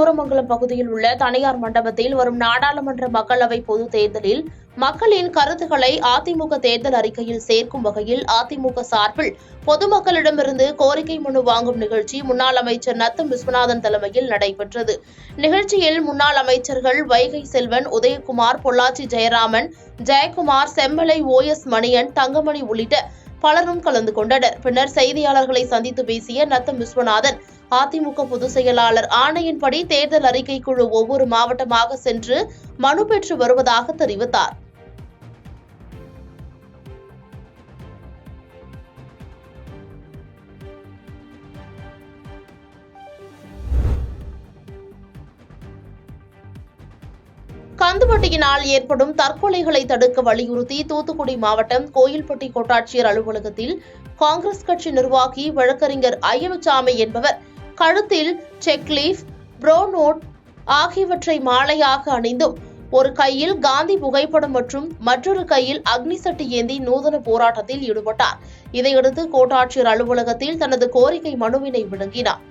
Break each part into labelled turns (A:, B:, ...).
A: சூரமங்கலம் பகுதியில் உள்ள தனியார் மண்டபத்தில் வரும் நாடாளுமன்ற மக்களவை பொதுத் தேர்தலில் மக்களின் கருத்துக்களை அதிமுக தேர்தல் அறிக்கையில் சேர்க்கும் வகையில் அதிமுக சார்பில் பொதுமக்களிடமிருந்து கோரிக்கை மனு வாங்கும் நிகழ்ச்சி முன்னாள் அமைச்சர் நத்தம் விஸ்வநாதன் தலைமையில் நடைபெற்றது. நிகழ்ச்சியில் முன்னாள் அமைச்சர்கள் வைகை செல்வன், உதயகுமார், பொள்ளாச்சி ஜெயராமன், ஜெயக்குமார், செம்மலை, OS மணியன், தங்கமணி உள்ளிட்ட பலரும் கலந்து கொண்டனர். பின்னர் செய்தியாளர்களை சந்தித்து பேசிய நத்தம் விஸ்வநாதன், அதிமுக பொதுச் செயலாளர் ஆணையின்படி தேர்தல் அறிக்கை குழு ஒவ்வொரு மாவட்டமாக சென்று மனு பெற்று வருவதாக தெரிவித்தார். கந்துவட்டியினால் ஏற்படும் தற்கொலைகளை தடுக்க வலியுறுத்தி தூத்துக்குடி மாவட்டம் கோயில்பட்டி கோட்டாட்சியர் அலுவலகத்தில் காங்கிரஸ் கட்சி நிர்வாகி வழக்கறிஞர் ஐயனுச்சாமி என்பவர் கழுத்தில் செக்லீஃப், ப்ரோ நோட் ஆகியவற்றை மாலையாக அணிந்தும் ஒரு கையில் காந்தி புகைப்படம் மற்றும் மற்றொரு கையில் அக்னி சட்டி ஏந்தி நூதன போராட்டத்தில் ஈடுபட்டார். இதையடுத்து கோட்டாட்சியர் அலுவலகத்தில் தனது கோரிக்கை மனுவினை வழங்கினார்.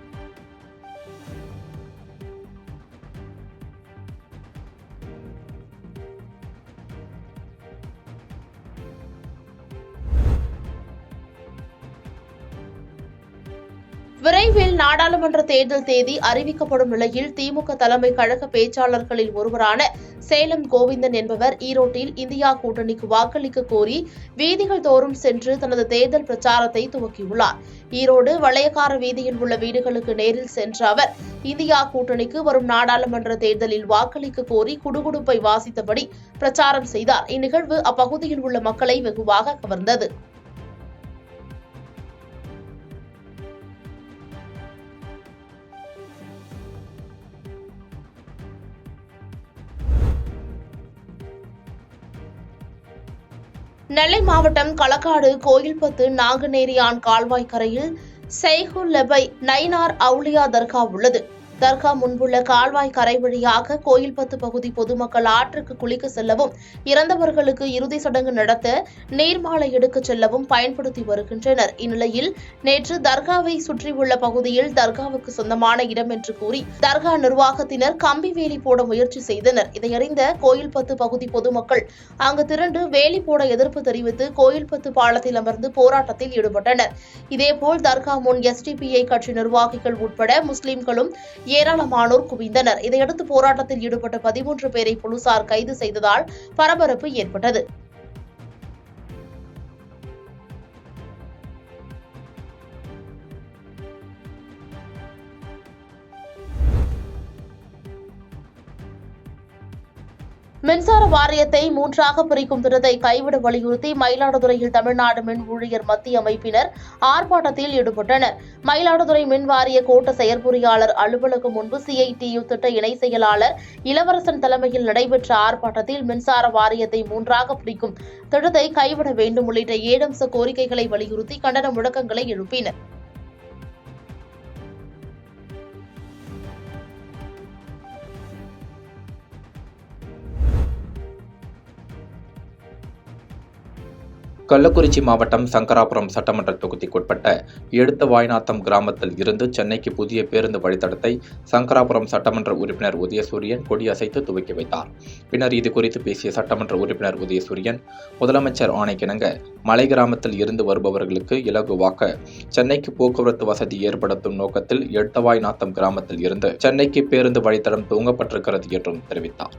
A: விரைவில் நாடாளுமன்ற தேர்தல் தேதி அறிவிக்கப்படும் நிலையில் திமுக தலைமை கழக பேச்சாளர்களில் ஒருவரான சேலம் கோவிந்தன் என்பவர் ஈரோட்டில் இந்தியா கூட்டணிக்கு வாக்களிக்க கோரி வீதிகள் தோறும் சென்று தனது தேர்தல் பிரச்சாரத்தை துவக்கியுள்ளார். ஈரோடு வளையக்கார வீதியில் உள்ள வீடுகளுக்கு நேரில் சென்ற அவர் இந்தியா கூட்டணிக்கு வரும் நாடாளுமன்ற தேர்தலில் வாக்களிக்க கோரி குடுகுடுப்பை வாசித்தபடி பிரச்சாரம் செய்தார். இந்நிகழ்வு அப்பகுதியில் உள்ள மக்களை வெகுவாக கவர்ந்தது. நெல்லை மாவட்டம் களக்காடு கோயில்பத்து நாங்குநேரியான் கால்வாய் கரையில் செய்குல் லெபை நைனார் அவுலியா தர்கா உள்ளது. தர்கா முன்புள்ள கால்வாய் கரை வழியாக கோயில்பத்து பகுதி பொதுமக்கள் ஆற்றுக்கு குளிக்க செல்லவும், இறந்தவர்களுக்கு இறுதி சடங்கு நடத்த நீர்மாலை எடுக்கச் செல்லவும் பயன்படுத்தி வருகின்றனர். இந்நிலையில் நேற்று தர்காவை சுற்றியுள்ள பகுதியில் தர்காவுக்கு சொந்தமான இடம் என்று கூறி தர்கா நிர்வாகத்தினர் கம்பி வேலி போட முயற்சி செய்தனர். இதையறிந்த கோயில்பத்து பகுதி பொதுமக்கள் அங்கு திரண்டு வேலி போட எதிர்ப்பு தெரிவித்து கோயில்பத்து பாலத்தில் அமர்ந்து போராட்டத்தில் ஈடுபட்டனர். இதேபோல் தர்கா முன் SDPI கட்சி நிர்வாகிகள் உட்பட முஸ்லிம்களும் ஏராளமானோர் குவிந்தனர். இதையடுத்து போராட்டத்தில் ஈடுபட்ட 13 பேரை போலீசார் கைது செய்ததால் பரபரப்பு ஏற்பட்டது. மின்சார வாரியத்தை 3ஆக பிரிக்கும் திட்டத்தை கைவிட வலியுறுத்தி மயிலாடுதுறையில் தமிழ்நாடு மின் ஊழியர் மத்திய அமைப்பினர் ஆர்ப்பாட்டத்தில் ஈடுபட்டனர். மயிலாடுதுறை மின் வாரிய கோட்ட செயற்பொறியாளர் அலுவலகம் முன்பு CITU திட்ட இணை செயலாளர் இளவரசன் தலைமையில் நடைபெற்ற ஆர்ப்பாட்டத்தில் மின்சார வாரியத்தை 3ஆக பிரிக்கும் திட்டத்தை கைவிட வேண்டும் உள்ளிட்ட 7 அம்ச கோரிக்கைகளை வலியுறுத்தி கண்டன முழக்கங்களை எழுப்பினர்.
B: கள்ளக்குறிச்சி மாவட்டம் சங்கராபுரம் சட்டமன்ற தொகுதிக்குட்பட்ட எடுத்தவாய்நாத்தம் கிராமத்தில் இருந்து சென்னைக்கு புதிய பேருந்து வழித்தடத்தை சங்கராபுரம் சட்டமன்ற உறுப்பினர் உதயசூரியன் கொடியசைத்து துவக்கி வைத்தார். பின்னர் இதுகுறித்து பேசிய சட்டமன்ற உறுப்பினர் உதயசூரியன், முதலமைச்சர் ஆணைக்கிணங்க மலை கிராமத்தில் இருந்து வருபவர்களுக்கு இலகுவாக்க சென்னைக்கு போக்குவரத்து வசதி ஏற்படுத்தும் நோக்கத்தில் எடுத்தவாய்நாத்தம் கிராமத்தில் இருந்து சென்னைக்கு பேருந்து வழித்தடம் துவங்கப்பட்டிருக்கிறது என்றும் தெரிவித்தார்.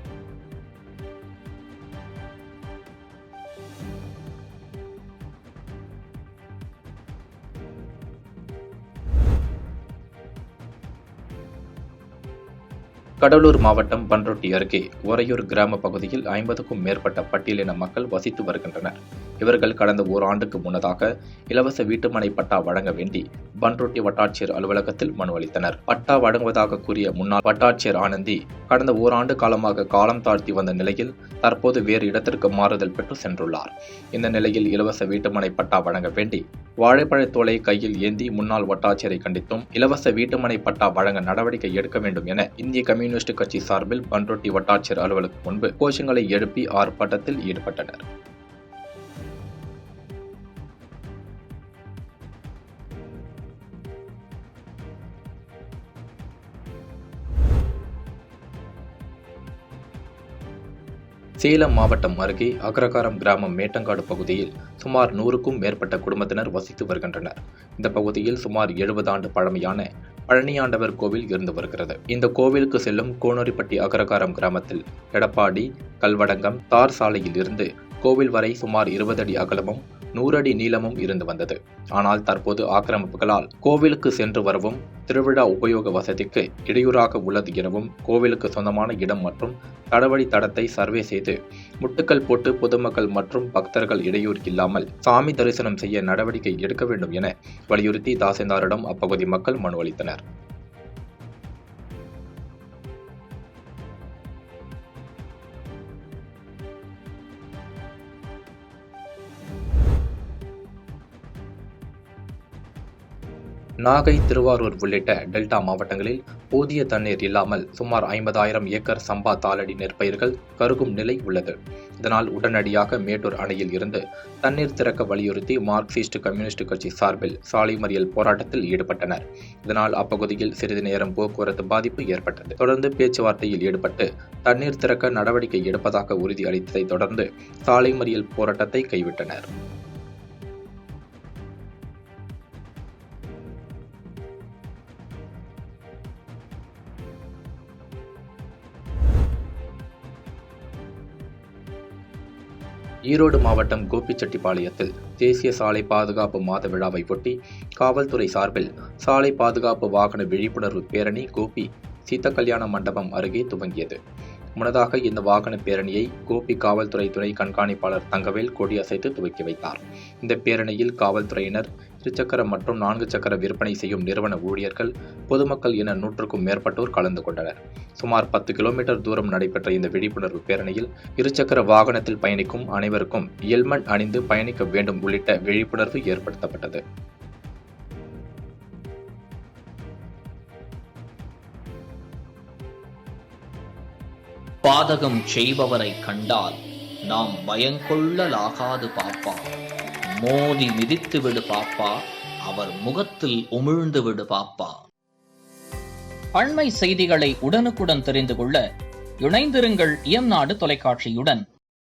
B: கடலூர் மாவட்டம் பண்ருட்டி அருகே உறையூர் கிராம பகுதியில் 50க்கும் மேற்பட்ட பட்டியலின மக்கள் வசித்து வருகின்றனர். இவர்கள் கடந்த ஓராண்டுக்கு முன்னதாக இலவச வீட்டுமனை பட்டா வழங்க வேண்டி பண்ருட்டி வட்டாட்சியர் அலுவலகத்தில் மனு அளித்தனர். பட்டா வழங்குவதாக கூறிய முன்னாள் வட்டாட்சியர் ஆனந்தி கடந்த ஓராண்டு காலமாக காலம் தாழ்த்தி வந்த நிலையில் தற்போது வேறு இடத்திற்கு மாறுதல் பெற்று சென்றுள்ளார். இந்த நிலையில் இலவச வீட்டுமனை பட்டா வழங்க வேண்டி வாழைப்பழத்தோலை கையில் ஏந்தி முன்னாள் வட்டாட்சியரை கண்டித்தும் இலவச வீட்டுமனை பட்டா வழங்க நடவடிக்கை எடுக்க வேண்டும் என இந்திய கம்யூனிஸ்ட் கட்சி சார்பில் பண்ருட்டி வட்டாட்சியர் அலுவலகம் முன்பு கோஷங்களை எழுப்பி ஆர்ப்பாட்டத்தில் ஈடுபட்டனர். சேலம் மாவட்டம் அருகே அக்ரகாரம் கிராமம் மேட்டங்காடு பகுதியில் சுமார் 100க்கும் மேற்பட்ட குடும்பத்தினர் வசித்து வருகின்றனர். இந்த பகுதியில் சுமார் 70 ஆண்டு பழமையான பழனியாண்டவர் கோவில் இருந்து வருகிறது. இந்த கோவிலுக்கு செல்லும் கோனூரிப்பட்டி அக்ரகாரம் கிராமத்தில் எடப்பாடி கல்வடங்கம் தார் சாலையில் இருந்து கோவில் வரை சுமார் 20 அடி அகலமும் 100 அடி நீளமும் இருந்து வந்தது. ஆனால் தற்போது ஆக்கிரமிப்புகளால் கோவிலுக்கு சென்று வரவும் திருவிழா உபயோக வசதிக்கு இடையூறாக உள்ளது எனவும் கோவிலுக்கு சொந்தமான இடம் மற்றும் தடவழி தடத்தை சர்வே செய்து முட்டுக்கள் போட்டு பொதுமக்கள் மற்றும் பக்தர்கள் இடையூறு இல்லாமல் சாமி தரிசனம் செய்ய நடவடிக்கை எடுக்க வேண்டும் என வலியுறுத்தி தாசில்தாரிடம் அப்பகுதி மக்கள் மனு அளித்தனர். நாகை, திருவாரூர் உள்ளிட்ட டெல்டா மாவட்டங்களில் போதிய தண்ணீர் இல்லாமல் சுமார் 50,000 ஏக்கர் சம்பா தாளடி நெற்பயிர்கள் கருகும் நிலை உள்ளது. இதனால் உடனடியாக மேட்டூர் அணையில் இருந்து தண்ணீர் திறக்க வலியுறுத்தி மார்க்சிஸ்ட் கம்யூனிஸ்ட் கட்சி சார்பில் சாலை மறியல் போராட்டத்தில் ஈடுபட்டனர். இதனால் அப்பகுதியில் சிறிது நேரம் போக்குவரத்து பாதிப்பு ஏற்பட்டது. தொடர்ந்து பேச்சுவார்த்தையில் ஈடுபட்டு தண்ணீர் திறக்க நடவடிக்கை எடுப்பதாக உறுதி அளித்ததை தொடர்ந்து சாலை மறியல் போராட்டத்தை கைவிட்டனர். ஈரோடு மாவட்டம் கோபிச்செட்டிப்பாளையத்தில் தேசிய சாலை பாதுகாப்பு மாத விழாவை ஒட்டி காவல்துறை சார்பில் சாலை பாதுகாப்பு வாகன விழிப்புணர்வு பேரணி கோபி சீத்த கல்யாண மண்டபம் அருகே துவங்கியது. முன்னதாக இந்த வாகன பேரணியை கோபி காவல்துறை துணை கண்காணிப்பாளர் தங்கவேல் கொடியசைத்து துவக்கி வைத்தார். இந்த பேரணியில் காவல்துறையினர், இருசக்கர மற்றும் 4 சக்கர விற்பனை செய்யும் நிறுவன ஊழியர்கள், பொதுமக்கள் என 100க்கும் மேற்பட்டோர் கலந்து கொண்டனர். சுமார் 10 கிலோமீட்டர் தூரம் நடைபெற்ற இந்த விழிப்புணர்வு பேரணியில் இருசக்கர வாகனத்தில் பயணிக்கும் அனைவருக்கும் ஹெல்மெட் அணிந்து பயணிக்க வேண்டும் உள்ளிட்ட விழிப்புணர்வு ஏற்படுத்தப்பட்டது.
C: பாதகம் செய்பவரை கண்டால் நாம் பயங்கொள்ளலாகாது பாப்பா. மோதி மிதித்து விடு பாப்பா, அவர் முகத்தில் உமிழ்ந்து விடு பாப்பா. அண்மை செய்திகளை உடனுக்குடன் தெரிந்து கொள்ள இணைந்திருங்கள் இயம்நாடு தொலைக்காட்சியுடன்.